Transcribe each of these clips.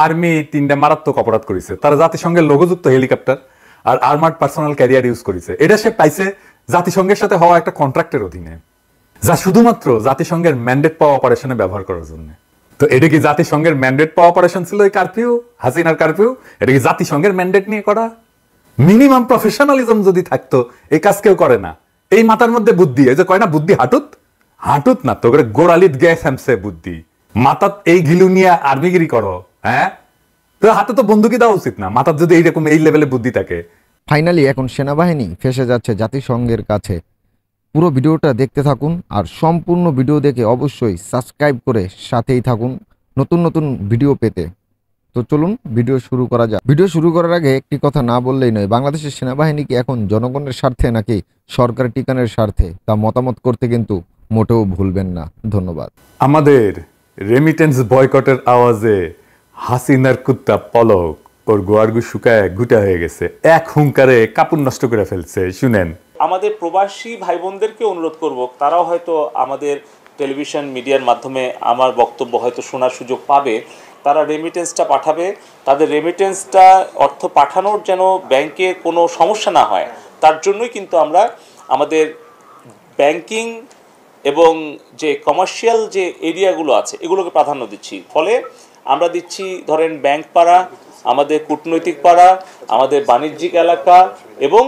Army 3টা মারাত্মক অপরাধ করেছে, তারা জাতিসংঘের লোগোযুক্ত হেলিকপ্টার আর আর্মার্ড পার্সোনাল ক্যারিয়ার ইউজ করেছে। এটা সে পাইছে জাতিসংঘের সাথে হওয়া একটা কন্ট্রাক্টের অধীনে, যা শুধুমাত্র জাতিসংঘের ম্যান্ডেট পাওয়া অপারেশনে ব্যবহার করার জন্য। তো এটা কি জাতিসংঘের ম্যান্ডেট পাওয়া অপারেশন ছিল এই কারফিউ, হাসিনার কারফিউ? এটা কি জাতিসংঘের ম্যান্ডেট নিয়ে করা? মিনিমাম প্রফেশনালিজম যদি থাকতো এই কাজ কেউ করে না। এই মাথার মধ্যে বুদ্ধি, এই যে কয় না বুদ্ধি হাঁটুত, হাঁটুত না তো গোড়ালিত গ্যাস হ্যামসে বুদ্ধি, মাথাত এই ঘিলু নিয়ে আর্মিগিরি করো। হ্যাঁ, তো হাতে তো বন্দুকি দেওয়া উচিত না, মাথার যদি এইরকম এই লেভেলে বুদ্ধি থাকে। ফাইনালি এখন সেনাবাহিনী ফেসে যাচ্ছে জাতিসংঘের কাছে। পুরো ভিডিওটা দেখতে থাকুন, আর সম্পূর্ণ ভিডিও দেখে অবশ্যই সাবস্ক্রাইব করে সাথেই থাকুন নতুন নতুন ভিডিও পেতে। তো চলুন ভিডিও শুরু করা যাক। ভিডিও শুরু করার আগে একটি কথা না বললেই নয়, বাংলাদেশের সেনাবাহিনী কি এখন জনগণের স্বার্থে নাকি সরকার টিকানোর স্বার্থে, তা মতামত করতে কিন্তু মোটেও ভুলবেন না। ধন্যবাদ। আমাদের রেমিটেন্স বয়কটের আওয়াজে হাসিনার কুত্তা পলক ওর গোয়ারগু শুকায় গুটা হয়ে গেছে, এক হুঙ্কারে কাপড় নষ্ট করে ফেলছে। শুনেন, আমাদের প্রবাসী ভাই বোনদেরকে অনুরোধ করব, তারাও হয়তো আমাদের টেলিভিশন মিডিয়ার মাধ্যমে আমার বক্তব্য হয়তো শোনার সুযোগ পাবে। তারা রেমিটেন্সটা পাঠাবে, তাদের রেমিটেন্সটা অর্থ পাঠানোর যেন ব্যাংকে কোনো সমস্যা না হয়, তার জন্যই কিন্তু আমরা আমাদের ব্যাংকিং এবং যে কমার্শিয়াল যে এরিয়াগুলো আছে এগুলোকে প্রাধান্য দিচ্ছি। ফলে আমরা দিচ্ছি ধরেন ব্যাংক পাড়া, আমাদের কূটনৈতিক পাড়া, আমাদের বাণিজ্যিক এলাকা এবং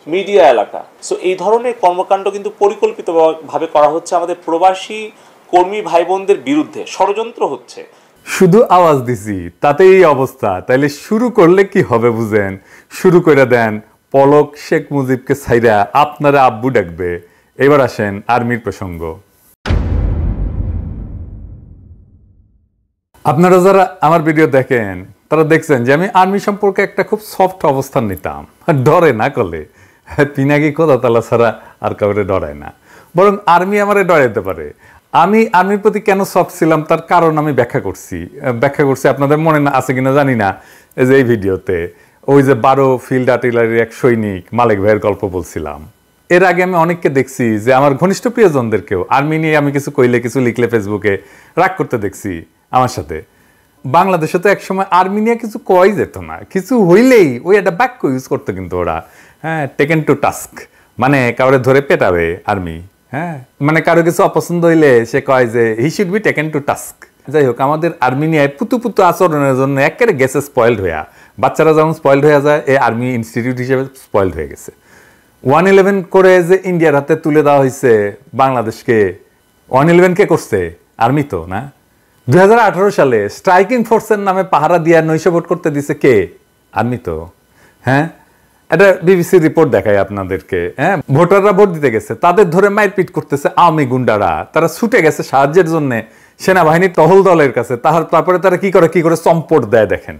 মিডিয়া এলাকা। সো এই ধরনের কর্মকাণ্ড কিন্তু পরিকল্পিতভাবে করা হচ্ছে আমাদের প্রবাসী কর্মী ভাই বোনদের বিরুদ্ধে, ষড়যন্ত্র হচ্ছে। শুধু আওয়াজ দিছি তাতে এই অবস্থা, তাইলে শুরু করলে কি হবে বুঝেন? শুরু করে দেন, পলক শেখ মুজিবকে ছাইরা আপনারা আব্বু ডাকবে। এবার আসেন আর্মির প্রসঙ্গ। আপনারা যারা আমার ভিডিও দেখেন তারা দেখছেন যে আমি আর্মি সম্পর্কে একটা খুব সফট অবস্থান নিতাম, ডরে না করলে পিনাকি কোথা তালা ছাড়া আর কাউরে ডরায় না, বরং আর্মি আমারে ডরাইতে পারে। আমি আর্মির প্রতি কেন সফট ছিলাম তার কারণ আমি ব্যাখ্যা করছি আপনাদের মনে আছে কিনা জানি না। এই যে এই ভিডিওতে ওই যে 12 ফিল্ড আর্টিলারির এক সৈনিক মালিক ভাইয়ের গল্প বলছিলাম। এর আগে আমি অনেককে দেখছি যে আমার ঘনিষ্ঠ প্রিয়জনদেরকেও আর্মি নিয়ে আমি কিছু কইলে কিছু লিখলে ফেসবুকে রাগ করতে দেখছি আমার সাথে। বাংলাদেশে তো একসময় আর্মি নিয়ে কিছু কই যেত না, কিছু হইলেই ওই একটা বাক্য ইউজ করতো কিন্তু ওরা, হ্যাঁ, টেকেন টু টাস্ক, মানে কাউরে ধরে পেটাবে আর্মি। হ্যাঁ, মানে কারো কিছু অপছন্দ হইলে সে কয় যে he should be taken to task. যাই হোক, আমাদের আর্মি নিয়ে পুতু পুতু আচরণের জন্য একেবারে গেছে স্পয়েলড হইয়া, বাচ্চারা যেমন স্পয়েলড হয়ে যায়, এই আর্মি ইনস্টিটিউট হিসেবে স্পয়েলড হয়ে গেছে। 111 করে যে ইন্ডিয়ার হাতে তুলে দেওয়া হয়েছে বাংলাদেশকে, 111 কে করছে? আর্মি তো না। 2018 সালে স্ট্রাইকিং ফোর্সের নামে পাহারা দিয়া নৈশ ভোট করতে দিছে কে? আর্মি তো। হ্যাঁ, এটা বিবিসি রিপোর্ট দেখায় আপনাদেরকে। হ্যাঁ, ভোটাররা ভোট দিতে গেছে, তাদের ধরে মারপিট করতেছে আওয়ামী গুন্ডারা, তারা ছুটে গেছে সাহায্যের জন্য সেনাবাহিনীর টহল দলের কাছে। তারপরে তারা কি করে চম্পট দেয় দেখেন।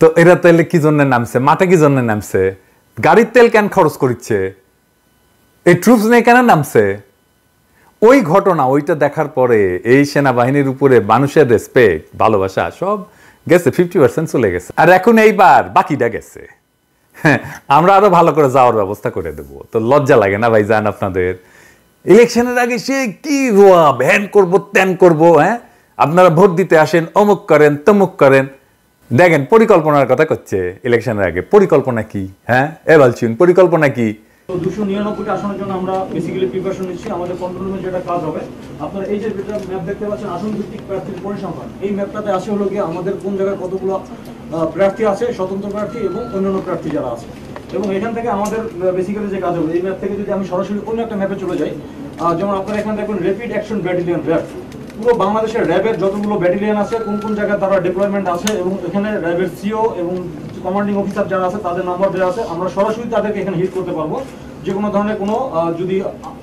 তো এরা তাইলে কি জন্য নামছে মাঠে? কি জন্য নামছে? গাড়ির তেল কেন খরচ করছে? এই ট্রুপস নিয়ে কেন নামছে? ওই ঘটনা, ওইটা দেখার পরে এই সেনাবাহিনীর উপরে মানুষের রেসপেক্ট, ভালোবাসা সব গেছে, 50% চলে গেছে। আর এখন এইবার বাকিটা গেছে। হ্যাঁ, আমরা আরো ভালো করে যাওয়ার ব্যবস্থা করে দেবো। তো লজ্জা লাগে না ভাই জান আপনাদের? ইলেকশনের আগে সে কি রোয়া ভ্যান করবো ত্যান করবো। হ্যাঁ, আপনারা ভোট দিতে আসেন, অমুক করেন তমুক করেন। দেখেন পরিকল্পনার কথা করছে ইলেকশনের আগে। পরিকল্পনা কি? হ্যাঁ, বলছেন পরিকল্পনা কি? 299টা আসনের জন্য আমরা বেসিক্যালি প্রিপারেশন নিচ্ছি। আমাদের কন্ট্রোল রুমে যেটা কাজ হবে, আপনারা এই যে ম্যাপ দেখতে পাচ্ছেন আসন ভিত্তিক প্রার্থীর পরিসংখ্যান, এই ম্যাপটাতে আসে হলো গিয়ে আমাদের কোন জায়গায় কতগুলো প্রার্থী আছে, স্বতন্ত্র প্রার্থী এবং অন্যান্য প্রার্থী যারা আছে। এবং এখান থেকে আমাদের বেসিক্যালি যে কাজ হবে, এই ম্যাপ থেকে যদি আমি সরাসরি অন্য একটা ম্যাপে চলে যাই, যেমন আপনারা এখানে দেখুন র্যাপিড অ্যাকশন ব্যাটালিয়ন, র্যাব। পুরো বাংলাদেশের র্যাবের যতগুলো ব্যাটালিয়ন আছে, কোন কোন জায়গায় তারা ডিপ্লয়মেন্ট আছে, এবং এখানে র্যাবের সিও এবং কমান্ডিং অফিসার যারা আছে তাদের নাম্বার দেওয়া আছে। আমরা সরাসরি তাদেরকে এখানে হিট করতে পারবো যে কোনো ধরনের কোনো যদি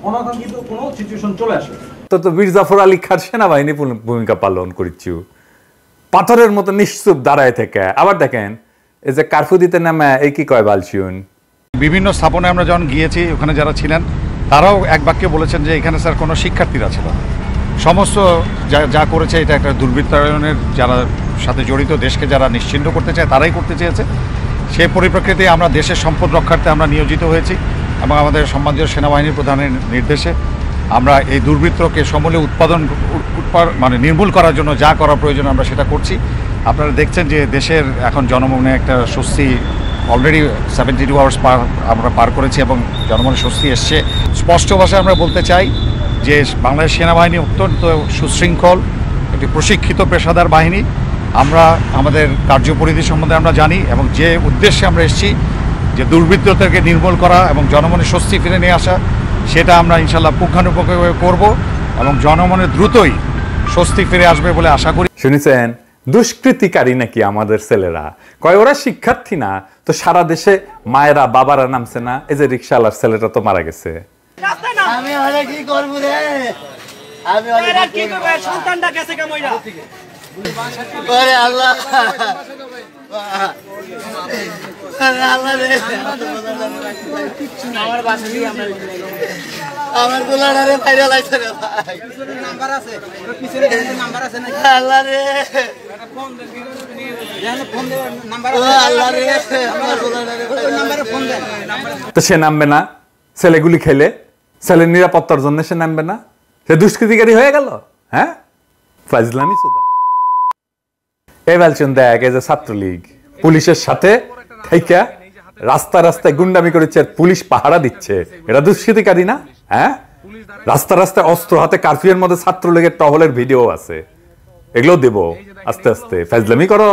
অনাকাঙ্ক্ষিত কোনো সিচুয়েশন চলে আসে। তো বীর জাফর আলী খান সেনাবাহিনী ভূমিকা পালন করছি, পাথরের মতো নিশ্চুপ দাঁড়ায় থেকে। আবার দেখেন এই যে কারফিউ দিতে নামে এই কি কয় বালছুন, বিভিন্ন স্থাপনায় আমরা যখন গিয়েছি, ওখানে যারা ছিলেন তারাও এক বাক্যে বলেছেন যে এখানে স্যার কোনো শিক্ষার্থীরা ছিল না, সমস্ত যা করেছে এটা একটা দুর্বৃত্তায়নের যারা সাথে জড়িত, দেশকে যারা নিশ্চিহ্ন করতে চায় তারাই করতে চেয়েছে। সেই পরিপ্রেক্ষিতে আমরা দেশের সম্পদ রক্ষার্থে আমরা নিয়োজিত হয়েছি এবং আমাদের সম্মানীয় সেনাবাহিনীর প্রধানের নির্দেশে আমরা এই দুর্বৃত্তকে সমূলে মানে নির্মূল করার জন্য যা করা প্রয়োজন আমরা সেটা করছি। আপনারা দেখছেন যে দেশের এখন জনমনে একটা স্বস্তি, অলরেডি 72 আওয়ার্স আমরা পার করেছি এবং জনমনে স্বস্তি এসছে। স্পষ্ট ভাষায় আমরা বলতে চাই যে বাংলাদেশ সেনাবাহিনী অত্যন্ত সুশৃঙ্খল একটি প্রশিক্ষিত পেশাদার বাহিনী। আমরা আমাদের কার্যপরিধি সম্বন্ধে আমরা জানি এবং যে উদ্দেশ্যে আমরা এসেছি যে দুর্বৃত্তদেরকে নির্মূল করা এবং জনমনে স্বস্তি ফিরে নিয়ে আসা, সেটা আমরা ইনশাল্লাহ পুঙ্খানুপুঙ্খভাবে করব এবং জনমনে দ্রুতই স্বস্তি ফিরে আসবে বলে আশা করি। শুনেছেন, দুষ্কৃতিকারী নাকি আমাদের ছেলেরা, কয় ওরা শিক্ষার্থী না তো সারা দেশে মায়েরা বাবারা নামছে না, এই যে রিক্সাওয়ালার ছেলেটা তো মারা গেছে। আমি হলে কি করব রে, আমি হলে কি করব, সন্তানটা গেছে কামইরা, ওরে আল্লাহ, আরে আল্লাহ রে, আমার বাসা দিয়ে আমার গোলাডারে বাইরে লাইছে রে ভাই, নাম্বার আছে ওর পিছনে নাম্বার আছে নাকি, আল্লাহ রে ফোন দে, ফোন দে, নাম্বার আছে, আল্লাহ রে আমার গোলাডারে নাম্বারে ফোন দে। তো সে নামবে না, ছেলেগুলি খেলে ছেলের নিরাপত্তার জন্য সে নামবে না, সে দুষ্কৃতিকারী হয়ে গেল। হ্যাঁ, ফাজলামি সুদা। এই বলছেন দেখ, এই যে ছাত্রলীগ পুলিশের সাথে থাইকা রাস্তায় রাস্তায় গুন্ডামি করেছে, পুলিশ পাহারা দিচ্ছে, এটা দুষ্কৃতিকারী না? হ্যাঁ, রাস্তা রাস্তায় অস্ত্র হাতে কারফিউর মধ্যে ছাত্রলীগের টহলের ভিডিও আছে, এগুলো দেব আস্তে আস্তে। ফাজলামি করো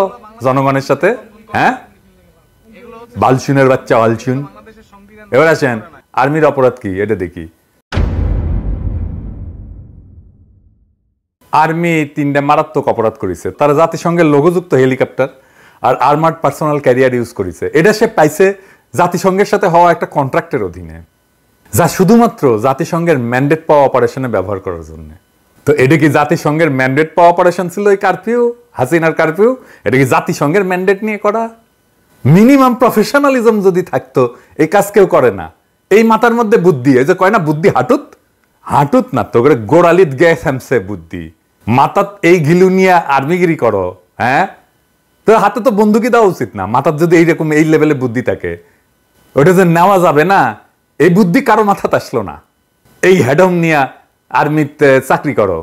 জনগণের সাথে। হ্যাঁ, বালচুনের বাচ্চা বালচুন। এবার আসেন, আর্মির অপরাধ কি এটা দেখি। আর্মি 3টা মারাত্মক অপরাধ করেছে। তারা জাতিসংঘের লোগোযুক্ত হেলিকপ্টার আর আর্মার্ড পার্সোনাল ক্যারিয়ার ইউজ করেছে। এটা সে পাইছে জাতিসংঘের সাথে হওয়া একটা কন্ট্রাক্টের অধীনে, যা শুধুমাত্র জাতিসংঘের ম্যান্ডেট পাওয়া অপারেশনে ব্যবহার করার জন্য। তো এটা কি জাতিসংঘের ম্যান্ডেট পাওয়া অপারেশন ছিল এই কারফিউ, হাসিনার কারফিউ? এটা কি জাতিসংঘের ম্যান্ডেট নিয়ে করা? মিনিমাম প্রফেশনালিজম যদি থাকতো এই কাজ কেউ করে না। এই মাথার মধ্যে বুদ্ধি, এই যে কয় না বুদ্ধি হাঁটুত, হাঁটুত না তো করে গোড়ালিত গ্যাস হামছে বুদ্ধি, মাথাত এই ঘিলু নিয়ে আর্মিগিরি করো। হ্যাঁ, তো হাতে তো বন্দুকি দেওয়া উচিত না, মাথার যদি এইরকম এই লেভেলে বুদ্ধি থাকে, ওটা যে নেওয়া যাবে না, এই বুদ্ধি কারো মাথাতে আসলো না। এই হেডম নিয়ে আর্মিতে চাকরি করো,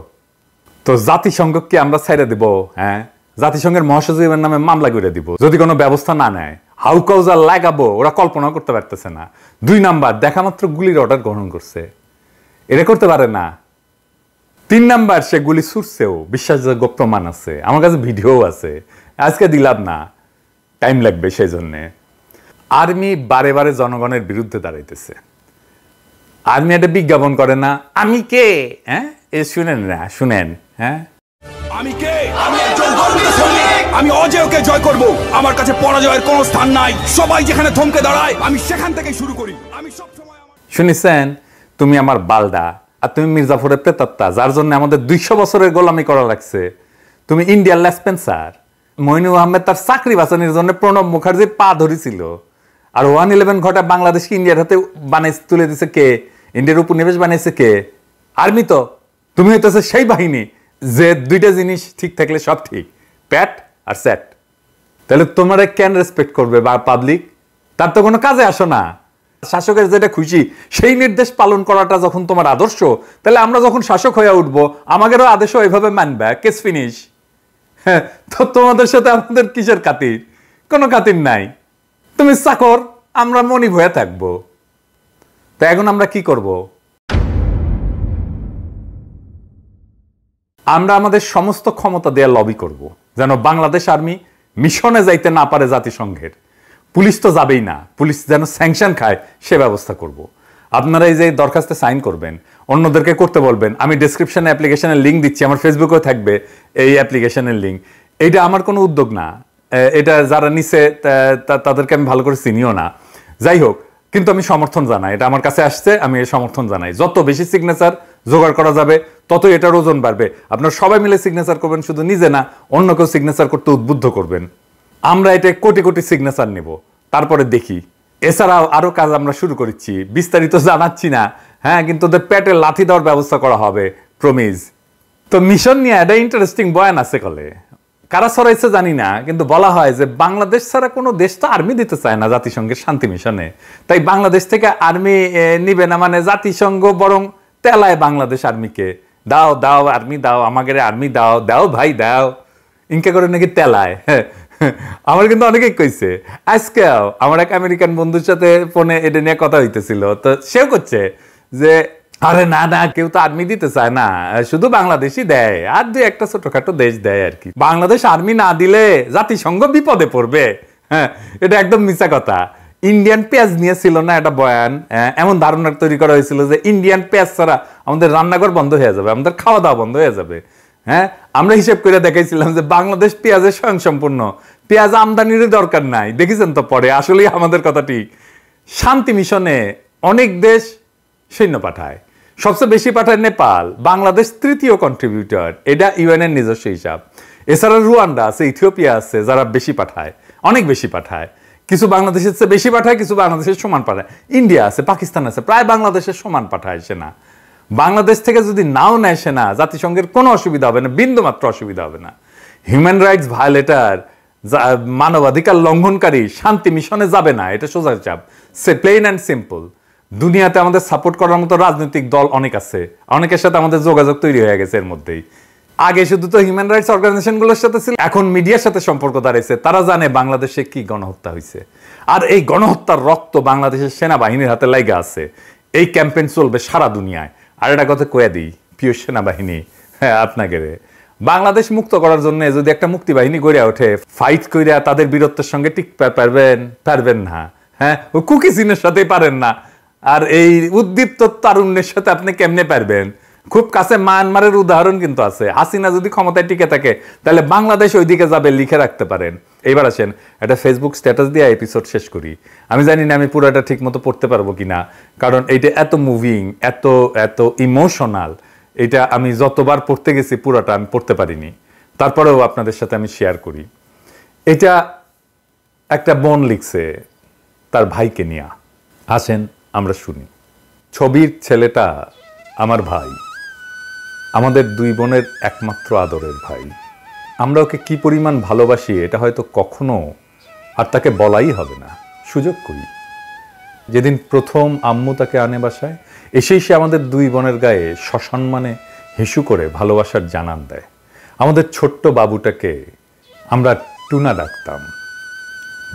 তো জাতিসংঘকে আমরা ছেড়ে দিব? হ্যাঁ, জাতিসংঘের মহাসচিবের নামে মামলা করে দিব যদি কোনো ব্যবস্থা না নেয়। হাউ কাউজা লাগাবো ওরা কল্পনা করতে পারতেছে না। 2 নাম্বার, দেখা মাত্র গুলির অর্ডার গ্রহণ করছে, এটা করতে পারে না। 3 নাম্বার, সে গুলি ছুটছেও, বিশ্বাসযোগ্য প্রমাণ আছে, আমার কাছে ভিডিও আছে, আজকে দিলাম না, টাইম লাগবে। সেই জন্যে আর্মি বারে বারে জনগণের বিরুদ্ধে দাঁড়াইতেছে। আর্মি একটা বিজ্ঞাপন করে না, আমি কে? হ্যাঁ, এ শুনেন না, শুনেন। হ্যাঁ, আমি কে? আমি একজন গর্বিত সৈনিক। আমি অজেয়কে জয় করব। আমার কাছে পরাজয়ের কোনো স্থান নাই। সবাই যেখানে থমকে দাঁড়ায় আমি সেখান থেকে শুরু করি। আমি সব সময় শুনেছেন, তুমি আমার বালডা আর তুমি মির্জাফরের প্রেতাত্মা, যার জন্য আমাদের 200 বছরের গোলামি করা লাগছে। তুমি ইন্ডিয়ার লেসপেন্সার। মইনুল আহমেদ তার চাকরি বাঁচানোর জন্য প্রণব মুখার্জির পা ধরেছিল, আর 111 ঘটা বাংলাদেশকে ইন্ডিয়ার হাতে বানাই তুলে দিছে কে? ইন্ডিয়ার উপনিবেশ বানাইছে কে? আর্মি তো। তুমি হইতেছে সেই বাহিনী যে 2টা জিনিস ঠিক থাকলে সব ঠিক, প্যাট আর স্যাট। তাহলে তোমরা কেন রেসপেক্ট করবে বা পাবলিক? তার তো কোনো কাজে আসো না। শাসকের যেটা খুশি সেই নির্দেশ পালন করাটা যখন তোমার আদর্শ, তাহলে আমরা যখন শাসক হয়ে উঠবো আমাদেরও আদেশও এভাবে মানবে। Case finish. হ্যাঁ, তো তোমাদের সাথে আমাদের কিসের খাতির? কোনো খাতির নাই। তুমি চাকর, আমরা মনিব হয়ে থাকবো। তো এখন আমরা কি করব? আমরা আমাদের সমস্ত ক্ষমতা দিয়ে লবি করব যেন বাংলাদেশ আর্মি মিশনে যাইতে না পারে জাতিসংঘের। পুলিশ তো যাবেই না, পুলিশ যেন স্যাংশন খায় সে ব্যবস্থা করব। আপনারা এই যে দরখাস্তে সাইন করবেন, অন্যদেরকে করতে বলবেন। আমি ডেসক্রিপশনে অ্যাপ্লিকেশনের লিঙ্ক দিচ্ছি, আমার ফেসবুকেও থাকবে এই অ্যাপ্লিকেশনের লিঙ্ক। এইটা আমার কোনো উদ্যোগ না, এটা যারা নিছে তাদেরকে আমি ভালো করে চিনিও না। যাই হোক, কিন্তু আমি সমর্থন জানাই, এটা আমার কাছে আসছে, আমি এই সমর্থন জানাই। যত বেশি সিগনেচার জোগাড় করা যাবে ততই এটার ওজন বাড়বে। আপনারা সবাই মিলে সিগনেচার করবেন, শুধু নিজে না, অন্য কেউ সিগনেচার করতে উদ্বুদ্ধ করবেন। আমরা এটা কোটি কোটি সিগনেচার নেব, তারপরে দেখি এছাড়াও আরো কাজ আমরা শুরু করেছি, বিস্তারিত জানাচ্ছি না। হ্যাঁ, কিন্তু ওদের পেটে লাথি দেওয়ার ব্যবস্থা করা হবে, প্রমিস। তো মিশন নিয়ে একটা ইন্টারেস্টিং বয়ান আছে কলে, কারা ছড়াইছে জানি না, কিন্তু বলা হয় যে বাংলাদেশ ছাড়া কোনো দেশ তো আর্মি দিতে চায় না জাতিসংঘের শান্তি মিশনে, তাই বাংলাদেশ থেকে আর্মি নিবে না, মানে জাতিসংঘ বরং তেলায় বাংলাদেশ আর্মিকে, দাও দাও আর্মি দাও, আমাদের আর্মি দাও, দাও ভাই দাও, ইনকা করে নাকি তেলায়। আমার কিন্তু অনেকেই কইছে, আজকেও আমার এক আমেরিকান বন্ধুর সাথে ফোনে এটা নিয়ে কথা হইতেছিল, তো সেও করছে যে আরে না না, কেউ তো আর্মি দিতে চায় না, শুধু বাংলাদেশই দেয়, আর দুই একটা ছোটখাটো দেশ দেয় আর কি। বাংলাদেশ আর্মি না দিলে জাতিসংঘ বিপদে পড়বে। হ্যাঁ, এটা একদম মিছা কথা। ইন্ডিয়ান পেঁয়াজ নিয়েছিল না একটা বয়ান, এমন ধারণা তৈরি করা হয়েছিল যে ইন্ডিয়ান পেঁয়াজ ছাড়া আমাদের রান্নাঘর বন্ধ হয়ে যাবে, আমাদের খাওয়া দাওয়া বন্ধ হয়ে যাবে। হ্যাঁ, আমরা হিসেব করে দেখাইছিলাম যে বাংলাদেশ পেঁয়াজের স্বয়ংসম্পূর্ণ, পেঁয়াজ আমদানির দরকার নাই। দেখেছেন তো পরে, আসলেই আমাদের কথা ঠিক। শান্তি মিশনে অনেক দেশ সৈন্য পাঠায়, সবচেয়ে বেশি পাঠায় নেপাল, বাংলাদেশ তৃতীয় কন্ট্রিবিউটর, এটা ইউএনের নিজস্ব হিসাব। এছাড়া রুয়ান্ডা আছে, ইথিওপিয়া আছে, যারা বেশি পাঠায়, অনেক বেশি পাঠায়। কিছু বাংলাদেশের চেয়ে বেশি পাঠায়, কিছু বাংলাদেশের সমান পাঠায়। ইন্ডিয়া আছে, পাকিস্তান আছে, প্রায় বাংলাদেশের সমান পাঠায় সেনা। বাংলাদেশ থেকে যদি নাও নেয় সেনা, জাতিসংঘের কোনো অসুবিধা হবে না, বিন্দুমাত্র অসুবিধা হবে না। হিউম্যান রাইটস ভায়োলেটার, মানবাধিকার লঙ্ঘনকারী শান্তি মিশনে যাবে না, এটা সোজা চাপ, প্লেন অ্যান্ড সিম্পল। দুনিয়াতে আমাদের সাপোর্ট করার মতো রাজনৈতিক দল অনেক আছে, অনেকের সাথে আমাদের যোগাযোগ তৈরি হয়ে গেছে এর মধ্যেই। আগে শুধু তো হিউম্যান রাইটস অর্গানাইজেশনগুলোর সাথে ছিল, এখন মিডিয়ার সাথে সম্পর্ক দাঁড়িয়েছে। তারা জানে বাংলাদেশে কি গণহত্যা হয়েছে, আর এই গণহত্যার রক্ত বাংলাদেশের সেনাবাহিনীর হাতে লাইগা আছে। এই ক্যাম্পেইন চলবে সারা দুনিয়ায়। আর একটা কথা কয়ে দিই, প্রিয় সেনাবাহিনী, হ্যাঁ আপনাকে বাংলাদেশ মুক্ত করার জন্য যদি একটা মুক্তিবাহিনী গড়ে ওঠে, ফাইট কইরা তাদের বীরত্বের সঙ্গে টিকতে পারবেন না। হ্যাঁ, ও কুকি চিনের সাথেই পারেন না, আর এই উদ্দীপ্ত তারুণ্যের সাথে আপনি কেমনে পারবেন? খুব কাছে মায়ানমারের উদাহরণ কিন্তু আছে। হাসিনা যদি ক্ষমতায় টিকে থাকে তাহলে বাংলাদেশ ওইদিকে যাবে, লিখে রাখতে পারেন। এইবার আসেন একটা ফেসবুক স্ট্যাটাস দিয়ে এপিসোড শেষ করি। আমি জানি না আমি পুরোটা ঠিক মতো পড়তে পারবো কিনা, কারণ এইটা এত মুভিং, এত এত ইমোশনাল, এটা আমি যতবার পড়তে গেছি পুরোটা আমি পড়তে পারিনি। তারপরেও আপনাদের সাথে আমি শেয়ার করি। এটা একটা বোন লিখছে তার ভাইকে নিয়ে। আসেন আমরা শুনি। ছবির ছেলেটা আমার ভাই, আমাদের দুই বোনের একমাত্র আদরের ভাই। আমরা ওকে কি পরিমাণ ভালোবাসি এটা হয়তো কখনো আর তাকে বলাই হবে না, সুযোগ করি। যেদিন প্রথম আম্মু তাকে আনে বাসায়, এসেই সে আমাদের দুই বোনের গায়ে সসম্মানে হিসু করে ভালোবাসার জানান দেয়। আমাদের ছোট্ট বাবুটাকে আমরা টুনা ডাকতাম,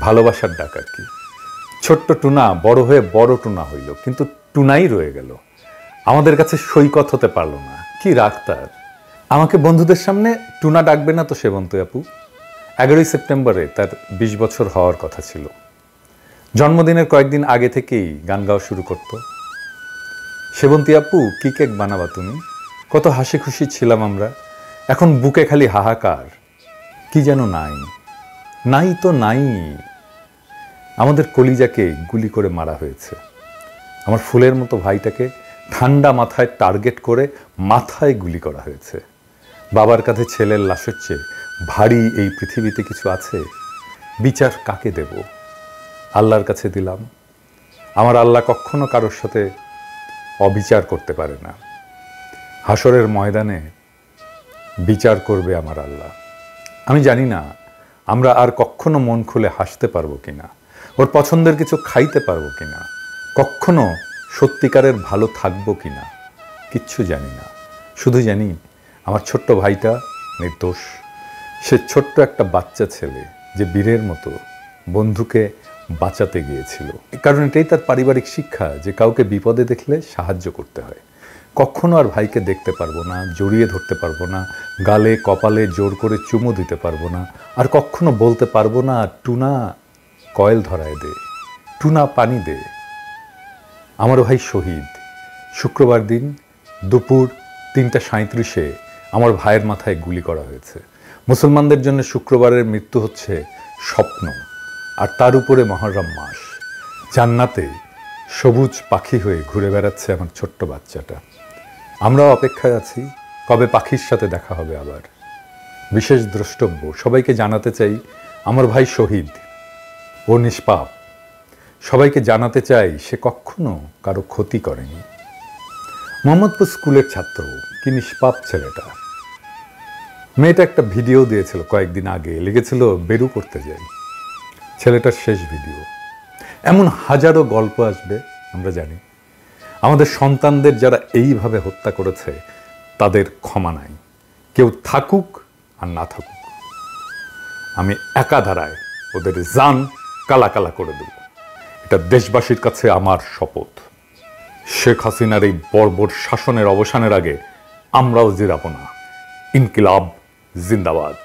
ভালোবাসার ডাক আর কি। ছোট্ট টুনা বড় হয়ে বড় টুনা হইল, কিন্তু টুনাই রয়ে গেল, আমাদের কাছে সৈকত হতে পারলো না। কি রাগ তার! আমাকে বন্ধুদের সামনে টুনা ডাকবে না তো সেবন্তী আপু। 11ই সেপ্টেম্বরে তার 20 বছর হওয়ার কথা ছিল। জন্মদিনের কয়েকদিন আগে থেকেই গান গাওয়া শুরু করত। সেবন্তী আপু কি কেক বানাবা তুমি? কত হাসি খুশি ছিলাম আমরা, এখন বুকে খালি হাহাকার। কি যেন নাই, নাই তো নাই। আমাদের কলিজাকে গুলি করে মারা হয়েছে। আমার ফুলের মতো ভাইটাকে ঠান্ডা মাথায় টার্গেট করে মাথায় গুলি করা হয়েছে। বাবার কাছে ছেলের লাশের চেয়ে ভারী এই পৃথিবীতে কিছু আছে? বিচার কাকে দেব? আল্লাহর কাছে দিলাম। আমার আল্লাহ কখনো কারোর সাথে অবিচার করতে পারে না। হাসরের ময়দানে বিচার করবে আমার আল্লাহ। আমি জানি না আমরা আর কখনো মন খুলে হাসতে পারবো কিনা, ওর পছন্দের কিছু খাইতে পারবো কিনা, কখনো সত্যিকারের ভালো থাকবো কিনা, কিচ্ছু জানি না। শুধু জানি আমার ছোট্ট ভাইটা নির্দোষ। সে ছোট্ট একটা বাচ্চা ছেলে যে বীরের মতো বন্ধুকে বাঁচাতে গিয়েছিল। কারণ এটাই তার পারিবারিক শিক্ষা যে কাউকে বিপদে দেখলে সাহায্য করতে হয়। কখনো আর ভাইকে দেখতে পারবো না, জড়িয়ে ধরতে পারবো না, গালে কপালে জোর করে চুমু দিতে পারবো না, আর কখনো বলতে পারবো না টুনা কয়েল ধরায় দে, টুনা পানি দে। আমার ভাই শহীদ। শুক্রবার দিন দুপুর 3:37 আমার ভাইয়ের মাথায় গুলি করা হয়েছে। মুসলমানদের জন্য শুক্রবারের মৃত্যু হচ্ছে স্বপ্ন, আর তার উপরে মহররম মাস। জান্নাতে সবুজ পাখি হয়ে ঘুরে বেড়াচ্ছে আমার ছোট্ট বাচ্চাটা। আমরাও অপেক্ষায় আছি কবে পাখির সাথে দেখা হবে আবার। বিশেষ দ্রষ্টব্য, সবাইকে জানাতে চাই আমার ভাই শহীদ, ও নিষ্পাপ। সবাইকে জানাতে চাই সে কখনো কারো ক্ষতি করেনি। মোহাম্মদপুর স্কুলের ছাত্র, কি নিষ্পাপ ছেলেটা। মেয়েটা একটা ভিডিও দিয়েছিল কয়েকদিন আগে, লিখেছিল বেরু করতে যাই। ছেলেটার শেষ ভিডিও। এমন হাজারো গল্প আসবে, আমরা জানি। আমাদের সন্তানদের যারা এইভাবে হত্যা করেছে তাদের ক্ষমা নাই, কেউ থাকুক আর না থাকুক। আমি একা ধারায় ওদের জান কালা কালা করে দেব, এটা দেশবাসীর কাছে আমার শপথ। শেখ হাসিনার এই বর্বর শাসনের অবসানের আগে আমরাও জিরাবো না। ইনকিলাব জিন্দাবাদ।